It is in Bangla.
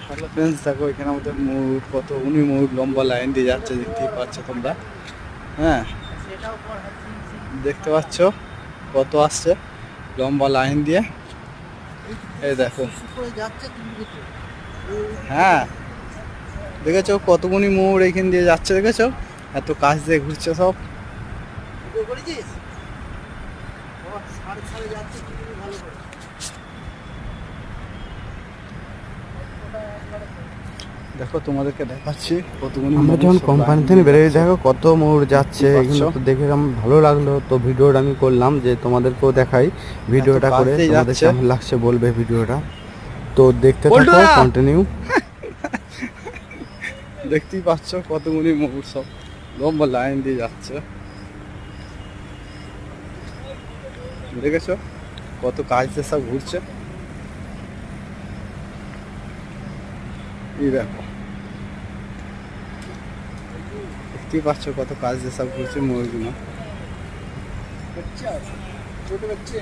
হ্যালো ফ্রেন্ডস, দেখো এখানে আমাদের ময়ূর, কতগুলি ময়ূর লম্বা লাইন দিয়ে যাচ্ছে, দেখতেই পাচ্ছ তোমরা। হ্যাঁ, দেখতে পাচ্ছ কত আসছে লম্বা লাইন দিয়ে। এই দেখো, হ্যাঁ দেখেছো কতগুলি ময়ূর এইখান দিয়ে যাচ্ছে, দেখেছো এত কাছ দিয়ে ঘুরছে সব। দেখো তোমাদেরকে দেখাচ্ছি কতগুলি আমরা ময়ূর যখন সব কোম্পানি লাইন থেকে দিয়ে বেরিয়ে যাচ্ছে। দেখো কত ময়ূর যাচ্ছে, পাচ্ছ এগুলো তো দেখে আমার ভালো লাগলো, তো ভিডিওটা আমি করলাম যে তোমাদেরকেও দেখাই এত ভিডিওটা কাছ করে, দিয়ে তোমাদের যাচ্ছে। কেমন লাগছে বলবে ভিডিওটা। তো দেখতে থাকো, পল্টুদা কন্টিনিউ। দেখতেই পাচ্ছ কতগুলি ময়ূর সব লম্বা লাইন দিয়ে যাচ্ছে, দেখেছো কত কাজ দিয়ে সব ঘুরছে। এই দেখো, দেখতেই পাচ্ছ কত কাজ দিয়ে সব ঘুরছে ময়ূরগুলো। ছোট বাচ্চা,